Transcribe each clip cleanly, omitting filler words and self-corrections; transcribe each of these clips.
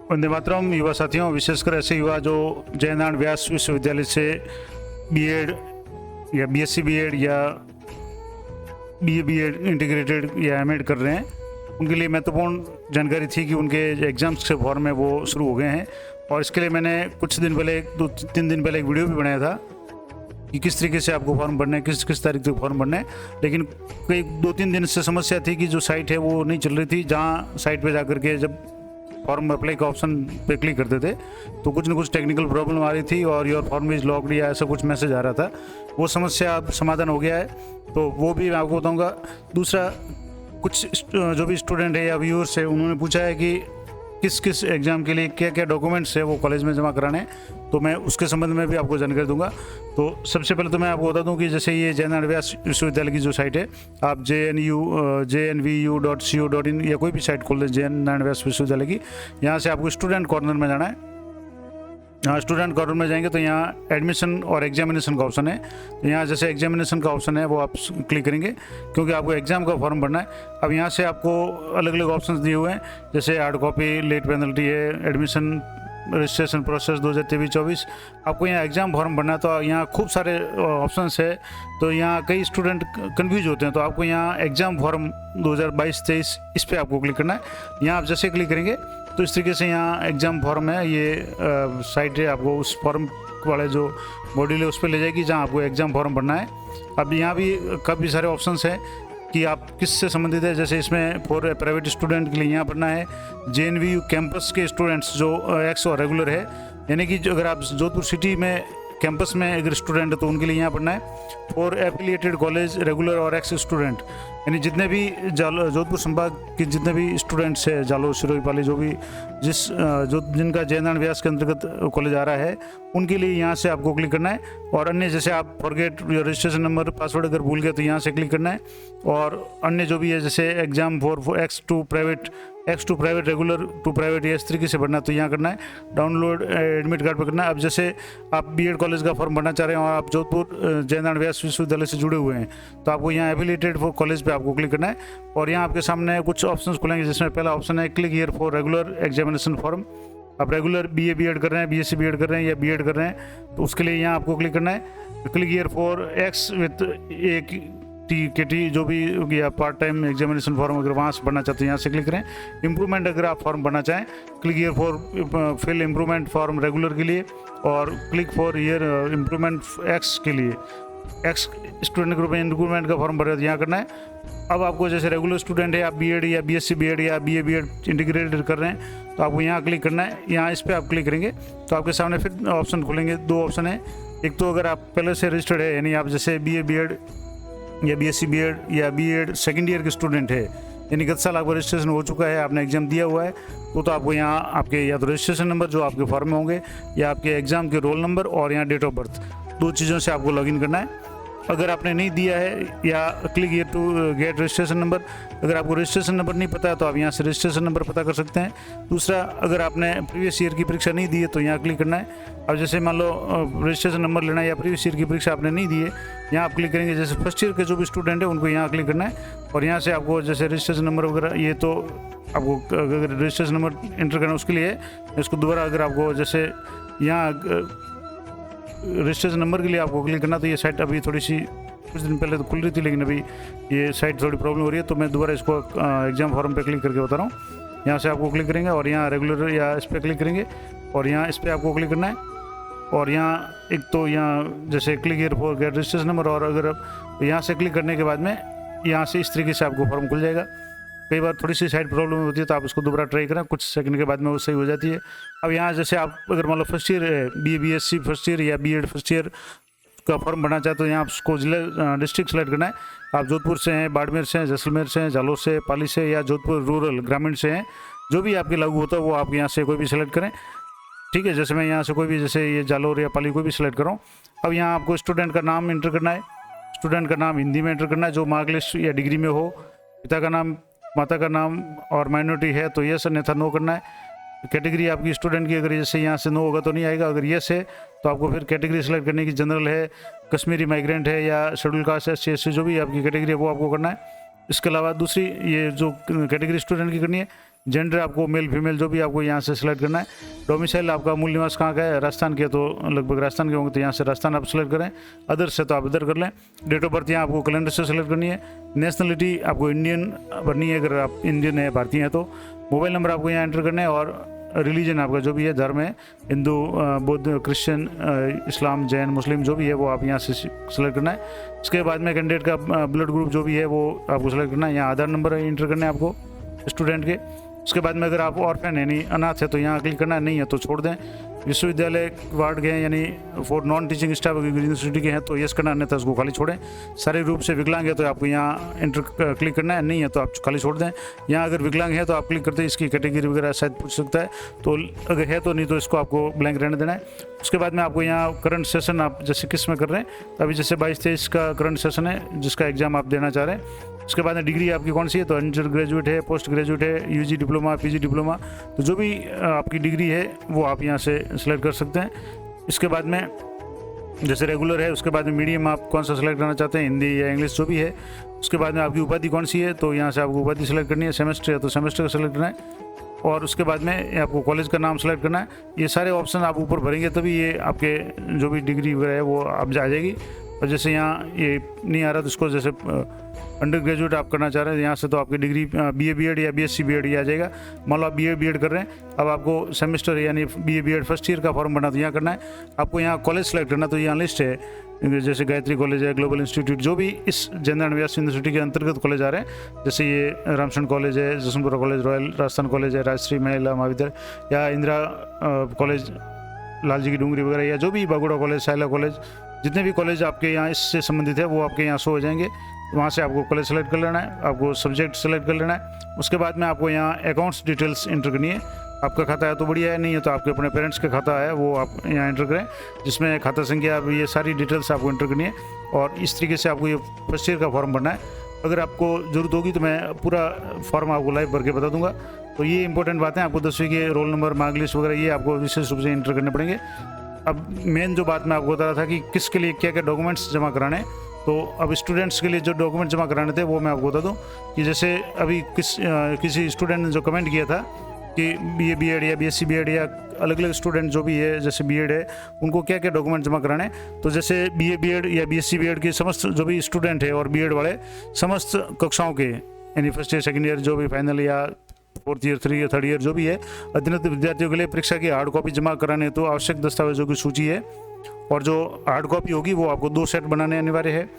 वंदे मातरम। युवा साथियों, विशेषकर ऐसे युवा जो जयनारायण व्यास विश्वविद्यालय से बीएड या बीएससी बीएड या बीए बीएड इंटीग्रेटेड या एमएड कर रहे हैं, उनके लिए महत्वपूर्ण जानकारी थी कि उनके एग्ज़ाम्स के फॉर्म है वो शुरू हो गए हैं। और इसके लिए मैंने कुछ दिन पहले 2-3 दिन पहले एक वीडियो भी बनाया था कि किस तरीके से आपको फॉर्म भरना है, किस तारीख तक फॉर्म भरना है। लेकिन कई 2-3 दिन से समस्या थी कि जो साइट है वो नहीं चल रही थी। जहाँ साइट पे जाकर के जब फॉर्म अप्लाई का ऑप्शन पे क्लिक करते थे तो कुछ ना कुछ टेक्निकल प्रॉब्लम आ रही थी और योर फॉर्म इज लॉक्ड या ऐसा कुछ मैसेज आ रहा था। वो समस्या अब समाधान हो गया है, तो वो भी मैं आपको बताऊंगा। दूसरा, कुछ जो भी स्टूडेंट है या व्यूअर्स है, उन्होंने पूछा है कि किस किस एग्ज़ाम के लिए क्या क्या डॉक्यूमेंट्स है वो कॉलेज में जमा कराने हैं, तो मैं उसके संबंध में भी आपको जानकारी दूंगा। तो सबसे पहले तो मैं आपको बता दूं कि जैसे ये जयनारायण व्यास विश्वविद्यालय की जो साइट है, आप JNVU.co.in या कोई भी साइट खोल दें जयनारायण व्यास विश्वविद्यालय की। यहाँ से आपको स्टूडेंट कॉर्नर में जाना है। यहाँ स्टूडेंट कॉर्नर में जाएंगे तो यहाँ एडमिशन और एग्जामिनेशन का ऑप्शन है। तो यहाँ जैसे एग्जामिनेशन का ऑप्शन है वो आप क्लिक करेंगे, क्योंकि आपको एग्जाम का फॉर्म भरना है। अब यहाँ से आपको अलग अलग ऑप्शंस दिए हुए हैं, जैसे हार्ड कॉपी, लेट पेनल्टी है, एडमिशन रजिस्ट्रेशन प्रोसेस 2023-24। आपको यहाँ एग्ज़ाम फॉर्म भरना है, तो यहाँ खूब सारे ऑप्शंस है। तो यहाँ कई स्टूडेंट कंफ्यूज होते हैं, तो आपको यहाँ एग्ज़ाम फॉर्म 2022-23 इस पर आपको क्लिक करना है। यहाँ आप जैसे क्लिक करेंगे तो इस तरीके से यहाँ एग्ज़ाम फॉर्म है, ये साइट है, आपको उस फॉर्म वाले जो मॉड्यूल है उस पर ले जाएगी जहाँ आपको एग्ज़ाम फॉर्म भरना है। अब यहाँ भी काफ़ी सारे ऑप्शंस हैं कि आप किससे संबंधित है। जैसे इसमें फॉर प्राइवेट स्टूडेंट के लिए यहाँ भरना है, JNVU कैंपस के स्टूडेंट्स जो एक्स और रेगुलर है, यानी कि अगर आप जोधपुर सिटी में कैंपस में अगर स्टूडेंट है तो उनके लिए यहाँ पढ़ना है। फॉर एफिलिएटेड कॉलेज रेगुलर और एक्स स्टूडेंट, यानी जितने भी जोधपुर संभाग के जितने भी स्टूडेंट्स हैं, जालोर, सिरोही, पाली, जो भी जिनका जयनारायण व्यास के अंतर्गत कॉलेज आ रहा है, उनके लिए यहाँ से आपको क्लिक करना है। और अन्य जैसे आप forget your registration number, password अगर भूल गए तो यहाँ से क्लिक करना है। और अन्य जो भी है जैसे exam for ex to private regular to private, ये इस तरीके से भरना है, तो यहाँ करना है। डाउनलोड एडमिट कार्ड पर करना है। अब जैसे आप बीएड कॉलेज का फॉर्म भरना चाह रहे हैं और आप जोधपुर जयनारायण व्यास विश्वविद्यालय से जुड़े हुए हैं, तो आपको यहाँ एफिलिएटेड फॉर कॉलेज पे आपको क्लिक करना है। और यहाँ आपके सामने कुछ ऑप्शंस खुलेंगे, जिसमें पहला ऑप्शन है click here for regular examination form. आप रेगुलर बीए बीएड कर रहे हैं, बीएससी बीएड कर रहे हैं या बीएड कर रहे हैं, तो उसके लिए यहाँ आपको क्लिक करना है। Click here for x with एक टी जो भी या पार्ट टाइम एग्जामिनेशन फॉर्म अगर वहाँ से भरना चाहते हैं यहाँ से क्लिक करें। इम्प्रूवमेंट अगर आप फॉर्म भरना चाहें, click here for fill improvement form regular के लिए, और click for year improvement ex के लिए, एक्स स्टूडेंट ग्रुप में इम्प्रूवमेंट का फॉर्म भर रहे हैं, यहाँ करना है। अब आपको जैसे रेगुलर स्टूडेंट है, आप बीएड या बीएससी बीएड या बीए बीएड इंटीग्रेटेड कर रहे हैं, तो आपको यहाँ क्लिक करना है। यहाँ इस पर आप क्लिक करेंगे तो आपके सामने फिर ऑप्शन खुलेंगे। 2 ऑप्शन है, एक तो अगर आप पहले से रजिस्टर्ड है, यानी आप जैसे बीए बीएड या बीएससी बीएड या बीएड सेकेंड ईयर के स्टूडेंट है, यानी गत साल आपका रजिस्ट्रेशन हो चुका है, आपने एग्जाम दिया हुआ है, तो आपको यहाँ आपके या तो रजिस्ट्रेशन नंबर जो आपके फॉर्म में होंगे या आपके एग्ज़ाम के रोल नंबर और यहाँ डेट ऑफ बर्थ, 2 चीज़ों से आपको लॉगिन करना है। अगर आपने नहीं दिया है, या click here to get registration number, अगर आपको रजिस्ट्रेशन नंबर नहीं पता है तो आप यहाँ से रजिस्ट्रेशन नंबर पता कर सकते हैं। दूसरा, अगर आपने प्रीवियस ईयर की परीक्षा नहीं दी है तो यहाँ क्लिक करना है। अब जैसे मान लो रजिस्ट्रेशन नंबर लेना है या प्रीवियस ईयर की परीक्षा आपने नहीं दी है, यहाँ आप क्लिक करेंगे। जैसे फर्स्ट ईयर के जो भी स्टूडेंट है उनको यहाँ क्लिक करना है, और यहाँ से आपको जैसे रजिस्ट्रेशन नंबर वगैरह, ये तो आपको अगर रजिस्ट्रेशन नंबर एंटर करना उसके लिए, इसको दोबारा अगर आपको जैसे यहाँ रजिस्ट्रेशन नंबर के लिए आपको क्लिक करना, तो ये साइट अभी थोड़ी सी कुछ दिन पहले तो खुल रही थी, लेकिन अभी ये साइट थोड़ी प्रॉब्लम हो रही है, तो मैं दोबारा इसको एग्जाम फॉर्म पे क्लिक करके बता रहा हूँ। यहाँ से आपको क्लिक करेंगे और यहाँ रेगुलर या इस पर क्लिक करेंगे और यहाँ इस पर आपको क्लिक करना है। और यहाँ एक तो यहाँ जैसे click here for get registration number, और अगर आप यहाँ से क्लिक करने के बाद में यहाँ से इस तरीके से आपको फॉर्म खुल जाएगा। कई बार थोड़ी सी साइट प्रॉब्लम होती है तो आप इसको दोबारा ट्राई करें, कुछ सेकंड के बाद में वो सही हो जाती है। अब यहाँ जैसे आप अगर मान लो फर्स्ट ईयर है, बीएससी फर्स्ट ईयर या बीएड फर्स्ट ईयर का फॉर्म भरना चाहते हो, यहाँ आपको जिला डिस्ट्रिक्ट सेलेक्ट करना है। आप जोधपुर से हैं, बाड़मेर से हैं, जैसलमेर से हैं, जालोर से, पाली से या जोधपुर रूरल ग्रामीण से हैं, जो भी आपके लागू होता है वो आप यहाँ से कोई भी सिलेक्ट करें। ठीक है, जैसे मैं यहाँ से कोई भी, जैसे ये जालोर या पाली कोई भी सिलेक्ट कर रहा हूँ। अब यहाँ आपको स्टूडेंट का नाम एंटर करना है। स्टूडेंट का नाम हिंदी में एंटर करना है, जो मार्कलिस्ट या डिग्री में हो। पिता का नाम, माता का नाम, और माइनॉरिटी है तो यस, अन्यथा नो करना है। कैटेगरी आपकी स्टूडेंट की अगर जैसे यहाँ से नो होगा तो नहीं आएगा, अगर यस है तो आपको फिर कैटेगरी सेलेक्ट करने की, जनरल है, कश्मीरी माइग्रेंट है या शेड्यूल कास्ट, SC SC जो भी आपकी कैटेगरी है वो आपको करना है। इसके अलावा दूसरी ये जो कैटेगरी स्टूडेंट की करनी है, जेंडर आपको मेल फीमेल जो भी आपको यहाँ से सिलेक्ट करना है। डोमिसाइल आपका मूल निवास कहाँ का है, राजस्थान के तो लगभग राजस्थान के होंगे, तो यहाँ से राजस्थान आप सिलेक्ट करें। अदर से तो आप इधर कर लें। डेट ऑफ बर्थ यहाँ आपको कैलेंडर से सिलेक्ट करनी है। नेशनलिटी आपको इंडियन भरनी है, अगर आप इंडियन है, भारतीय हैं तो। मोबाइल नंबर आपको यहाँ एंटर करना है, और रिलीजन आपका जो भी है, धर्म है, हिंदू, बौद्ध, क्रिश्चियन, इस्लाम, जैन, मुस्लिम जो भी है वो आप यहाँ से सिलेक्ट करना है। इसके बाद में कैंडिडेट का ब्लड ग्रुप जो भी है वो आपको सिलेक्ट करना है। यहाँ आधार नंबर एंटर करना है आपको स्टूडेंट के। उसके बाद में अगर आप ऑर्फन यानी अनाथ है तो यहाँ क्लिक करना है, नहीं है तो छोड़ दें। विश्वविद्यालय वार्ड के हैं यानी for non teaching staff university के हैं तो यस करना, अन्यथा उसको खाली छोड़ें। शारीरिक रूप से विकलांग है तो आपको यहाँ एंटर क्लिक करना है, नहीं है तो आप खाली छोड़ दें। यहाँ अगर विकलांग है तो आप क्लिक करते हैं, इसकी कैटेगरी वगैरह शायद पूछ सकता है, तो अगर है तो, नहीं तो इसको आपको ब्लैंक रहने देना है। उसके बाद में आपको यहाँ करंट सेशन आप जैसे किस में कर रहे हैं, तो अभी जैसे 22-23 का करंट सेशन है जिसका एग्जाम आप देना चाह रहे हैं। उसके बाद में डिग्री आपकी कौन सी है, तो अंडर ग्रेजुएट है, पोस्ट ग्रेजुएट है, यूजी डिप्लोमा, पीजी डिप्लोमा, तो जो भी आपकी डिग्री है वो आप यहाँ से सिलेक्ट कर सकते हैं। इसके बाद में जैसे रेगुलर है, उसके बाद में मीडियम आप कौन सा सिलेक्ट करना चाहते हैं, हिंदी या इंग्लिश जो भी है। उसके बाद में आपकी उपाधि कौन सी है, तो यहाँ से आपको उपाधि सिलेक्ट करनी है। सेमेस्टर है तो सेमेस्टर का सिलेक्ट करना है, और उसके बाद में आपको कॉलेज का नाम सेलेक्ट करना है। ये सारे ऑप्शन आप ऊपर भरेंगे तभी ये आपके जो भी डिग्री वगैरह है वो आप आ जाएगी। और जैसे यहाँ ये नहीं आ रहा तो इसको जैसे अंडर ग्रेजुएट आप करना चाह रहे हैं, यहाँ से तो आपकी डिग्री BA BEd या BSc BEd ही आ जाएगा। मान लो आप BA BEd कर रहे हैं, अब आपको सेमेस्टर यानी BA BEd फर्स्ट ईयर का फॉर्म भरना तो यहाँ करना है। आपको यहाँ कॉलेज सेलेक्ट करना, तो यहाँ लिस्ट है जैसे गायत्री कॉलेज है, ग्लोबल इंस्टीट्यूट, जो भी इस जयनारायण व्यास यूनिवर्सिटी के अंतर्गत कॉलेज आ रहे हैं, जैसे ये रामचंद्र कॉलेज है, Jaswantpura college, royal Rajasthan college है, राजश्री महिला महाविद्यालय या इंदिरा कॉलेज, लालजी की डूंगरी वगैरह, या जो भी बागोड़ा कॉलेज, साइला कॉलेज, जितने भी कॉलेज आपके यहाँ इससे संबंधित है वो आपके यहाँ शो हो जाएंगे। वहाँ से आपको कॉलेज सेलेक्ट कर लेना है, आपको सब्जेक्ट सेलेक्ट कर लेना है। उसके बाद में आपको यहाँ अकाउंट्स डिटेल्स एंटर करनी है। आपका खाता है तो बढ़िया है, नहीं है तो आपके अपने पेरेंट्स का खाता है वो आप यहाँ एंटर करें, जिसमें खाता संख्या, ये सारी डिटेल्स आपको एंटर करनी है। और इस तरीके से आपको ये फर्स्ट ईयर का फॉर्म भरना है। अगर आपको ज़रूरत होगी तो मैं पूरा फॉर्म आपको लाइव भर के बता दूंगा। तो ये इंपॉर्टेंट बातें, आपको 10वीं के रोल नंबर, मार्कलिस्ट वगैरह ये आपको विशेष रूप से एंटर करने पड़ेंगे। अब मेन जो बात मैं आपको बता रहा था कि किसके लिए क्या क्या डॉक्यूमेंट्स जमा कराने, तो अब स्टूडेंट्स के लिए जो डॉक्यूमेंट जमा कराने थे वो मैं आपको बता दूं कि जैसे अभी किसी स्टूडेंट ने जो कमेंट किया था कि BA BEd या BSc BEd या अलग अलग स्टूडेंट जो भी है जैसे BEd है उनको क्या क्या डॉक्यूमेंट जमा कराने, तो जैसे BA BEd या BSc BEd के समस्त जो भी स्टूडेंट है और BEd वाले समस्त कक्षाओं के यानी फर्स्ट ईयर, सेकेंड ईयर, जो भी फाइनल या फोर्थ ईयर, थर्ड ईयर जो भी है, अध्ययनरत विद्यार्थियों के लिए परीक्षा की हार्ड कॉपी जमा कराने तो आवश्यक दस्तावेजों की सूची है, और जो हार्ड कॉपी होगी वो आपको 2 सेट बनाने अनिवार्य है।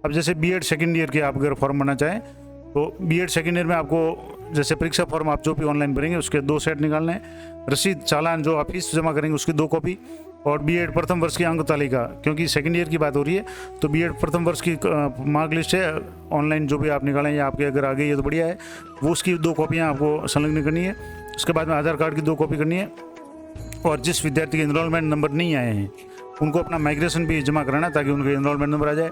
अब जैसे BEd सेकेंड ईयर के आप अगर फॉर्म भरना चाहें तो BEd सेकेंड ईयर में आपको जैसे परीक्षा फॉर्म आप जो भी ऑनलाइन भरेंगे उसके 2 सेट निकालने हैं। रसीद चालान जो आप फीस जमा करेंगे उसकी 2 कॉपी, और BEd प्रथम वर्ष की अंक तालिका, क्योंकि सेकेंड ईयर की बात हो रही है तो BEd प्रथम वर्ष की मार्क लिस्ट है ऑनलाइन जो भी आप निकालें या आपके अगर आ गई है तो बढ़िया है, वो उसकी 2 कॉपियाँ आपको संलग्न करनी है। उसके बाद में आधार कार्ड की 2 कॉपी करनी है, और जिस विद्यार्थी के इनरोलमेंट नंबर नहीं आए हैं उनको अपना माइग्रेशन भी जमा कराना है ताकि उनके इनरोलमेंट नंबर आ जाए।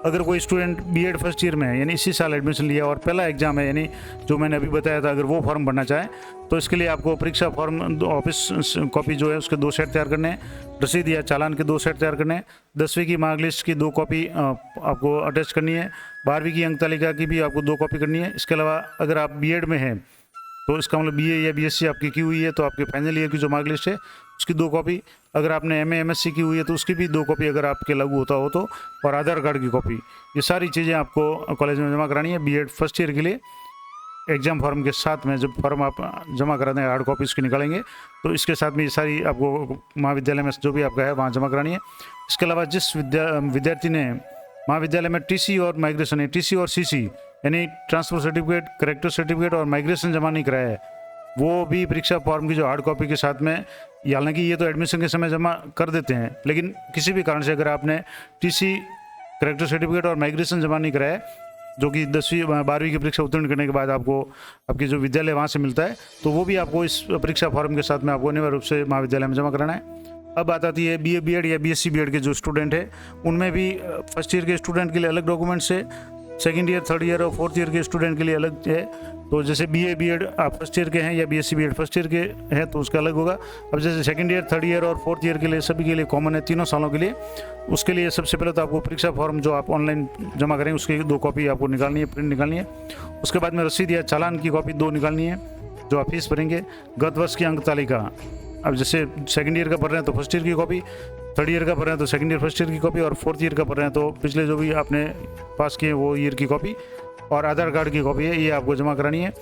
अगर कोई स्टूडेंट BEd फर्स्ट ईयर में है यानी इसी साल एडमिशन लिया और पहला एग्जाम है यानी जो मैंने अभी बताया था, अगर वो फॉर्म भरना चाहे तो इसके लिए आपको परीक्षा फॉर्म ऑफिस कॉपी जो है उसके 2 सेट तैयार करने हैं, रसीद या चालान के 2 सेट तैयार करने हैं, 10वीं की मार्कलिस्ट की 2 कॉपी आपको अटैच करनी है, 12वीं की अंक तालिका की भी आपको 2 कॉपी करनी है। इसके अलावा अगर आप BEd में हैं तो इसका मतलब BA या BSc आपकी की हुई है तो आपके फाइनल ईयर की जो मार्कलिस्ट है उसकी 2 कॉपी, अगर आपने MA MSc की हुई है तो उसकी भी 2 कॉपी अगर आपके लागू होता हो तो, और आधार कार्ड की कॉपी, ये सारी चीज़ें आपको कॉलेज में जमा करानी है। BEd फर्स्ट ईयर के लिए एग्जाम फॉर्म के साथ में जब फॉर्म आप जमा करा दें, हार्ड कॉपी इसकी निकालेंगे तो इसके साथ में ये सारी आपको महाविद्यालय में जो भी आपका है वहाँ जमा करानी है। इसके अलावा जिस विद्यार्थी ने महाविद्यालय में TC और माइग्रेशन है, TC और CC यानी ट्रांसफर सर्टिफिकेट, करेक्टर सर्टिफिकेट और माइग्रेशन जमा नहीं कराया है, वो भी परीक्षा फॉर्म की जो हार्ड कॉपी के साथ में, हालांकि ये तो एडमिशन के समय जमा कर देते हैं, लेकिन किसी भी कारण से अगर आपने TC, करेक्टर सर्टिफिकेट और माइग्रेशन जमा नहीं कराया जो कि 10वीं 12वीं की परीक्षा उत्तीर्ण करने के बाद आपको आपकी जो विद्यालय वहाँ से मिलता है, तो वो भी आपको इस परीक्षा फॉर्म के साथ में आपको अनिवार्य रूप से महाविद्यालय में जमा कराना है। अब बात आती है BA BEd या BSc BEd के जो स्टूडेंट है उनमें भी फर्स्ट ईयर के स्टूडेंट के लिए अलग डॉक्यूमेंट्स है, सेकेंड ईयर, थर्ड ईयर और फोर्थ ईयर के स्टूडेंट के लिए अलग है। तो जैसे BA BEd आप फर्स्ट ईयर के हैं या BSc BEd फर्स्ट ईयर के हैं तो उसका अलग होगा। अब जैसे सेकंड ईयर, थर्ड ईयर और फोर्थ ईयर के लिए सभी के लिए कॉमन है, 3 सालों के लिए। उसके लिए सबसे पहले तो आपको परीक्षा फॉर्म जो आप ऑनलाइन जमा करेंगे उसकी 2 कॉपी आपको निकालनी है, प्रिंट निकालनी है। उसके बाद में रसीद या चालान की कॉपी 2 निकालनी है। जो आप फीस भरेंगे, गत वर्ष की अंक तालिका, अब जैसे सेकंड ईयर का भर रहे हैं तो फर्स्ट ईयर की कॉपी, थर्ड ईयर का भर रहे हैं तो सेकंड ईयर फर्स्ट ईयर की कॉपी, और फोर्थ ईयर का भर रहे हैं तो पिछले जो भी आपने पास किए वो ईयर की कॉपी, और आधार कार्ड की कॉपी है, ये आपको जमा करानी है।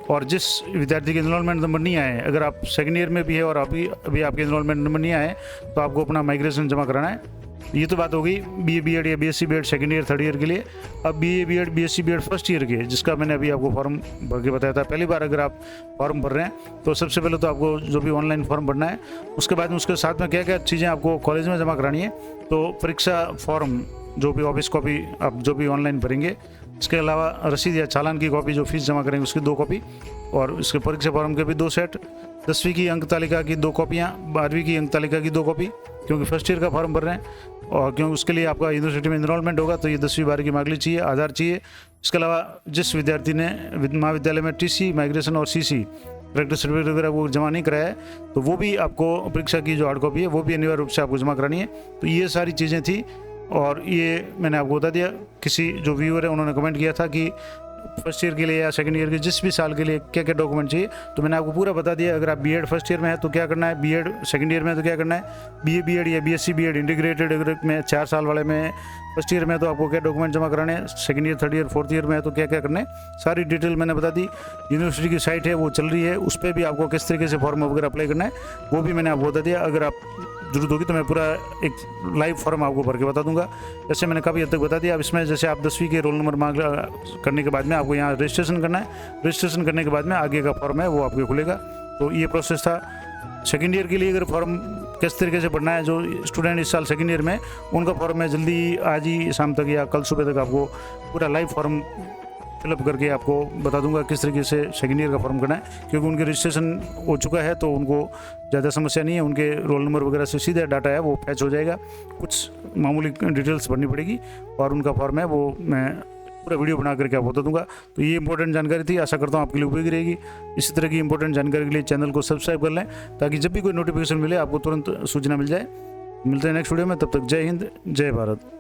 और जिस विद्यार्थी के इनरोलमेंट नंबर नहीं आए, अगर आप सेकंड ईयर में भी है और अभी आपके इनरोलमेंट नंबर नहीं आए, तो आपको अपना माइग्रेशन जमा कराना है। ये तो बात हो गई BA BEd या BSc BEd second year third year के लिए। अब BA BEd BSc BEd first year के, जिसका मैंने अभी आपको फॉर्म भर के बताया था, पहली बार अगर आप फॉर्म भर रहे हैं तो सबसे पहले तो आपको जो भी ऑनलाइन फॉर्म भरना है, उसके बाद में उसके साथ में क्या क्या चीज़ें आपको कॉलेज में जमा करानी है। तो परीक्षा फॉर्म, जो भी ऑफिस कॉपी आप जो भी ऑनलाइन भरेंगे, इसके अलावा रसीद या चालान की कॉपी, जो फीस जमा करेंगे उसकी 2 कॉपी, और इसके परीक्षा फॉर्म के भी 2 सेट, 10वीं की अंक तालिका की 2 कॉपियाँ, 12वीं की अंक तालिका की 2 कॉपी, क्योंकि फर्स्ट ईयर का फॉर्म भर रहे हैं, और क्योंकि उसके लिए आपका यूनिवर्सिटी में इनरोलमेंट होगा तो ये 10वीं 12वीं की मार्कशीट चाहिए, आधार चाहिए। इसके अलावा जिस विद्यार्थी ने महाविद्यालय में TC माइग्रेशन और CC प्रैक्टिस सर्टिफिकेट वगैरह वो जमा नहीं कराया है, तो वो भी आपको परीक्षा की जो हार्ड कॉपी है वो भी अनिवार्य रूप से आपको जमा करानी है। तो ये सारी चीज़ें थी, और ये मैंने आपको बता दिया। किसी जो व्यूअर है उन्होंने कमेंट किया था कि फर्स्ट ईयर के लिए या सेकंड ईयर के जिस भी साल के लिए क्या क्या डॉक्यूमेंट चाहिए, तो मैंने आपको पूरा बता दिया। अगर आप BEd फर्स्ट ईयर में है तो क्या करना है, BEd सेकंड ईयर में है तो क्या करना है, BA BEd या BSc BEd इंटीग्रेटेड अगर में 4 साल वाले में फर्स्ट ईयर में तो आपको क्या डॉक्यूमेंट जमा कराने हैं, second year third year fourth year में है तो क्या क्या करना है, सारी डिटेल मैंने बता दी। यूनिवर्सिटी की साइट है वो चल रही है, उस पर भी आपको किस तरीके से फॉर्म वगैरह अप्लाई करना है वो भी मैंने आपको बता दिया। अगर आप जरूरत होगी तो मैं पूरा एक लाइव फॉर्म आपको भर के बता दूंगा, जैसे मैंने काफ़ी हद तक बता दिया। अब इसमें जैसे आप 10वीं के रोल नंबर मांग करने के बाद में आपको यहाँ रजिस्ट्रेशन करना है, रजिस्ट्रेशन करने के बाद में आगे का फॉर्म है वो आपके खुलेगा। तो ये प्रोसेस था। सेकेंड ईयर के लिए अगर फॉर्म किस तरीके से भरना है, जो स्टूडेंट इस साल सेकेंड ईयर में, उनका फॉर्म मैं जल्दी आज ही शाम तक या कल सुबह तक आपको पूरा लाइव फॉर्म फिलअप करके आपको बता दूंगा किस तरीके से सेकेंड ईयर का फॉर्म करना है, क्योंकि उनके रजिस्ट्रेशन हो चुका है तो उनको ज़्यादा समस्या नहीं है। उनके रोल नंबर वगैरह से सीधा डाटा है वो फैच हो जाएगा, कुछ मामूली डिटेल्स भरनी पड़ेगी, और उनका फॉर्म है वो मैं पूरा वीडियो बना करके आपको बता दूंगा। तो ये इंपॉर्टेंट जानकारी थी, आशा करता हूँ आपके लिए उपयोगी रहेगी। इसी तरह की इंपॉर्टेंट जानकारी के लिए चैनल को सब्सक्राइब कर लें, ताकि जब भी कोई नोटिफिकेशन मिले आपको तुरंत सूचना मिल जाए। मिलते हैं नेक्स्ट वीडियो में, तब तक जय हिंद, जय भारत।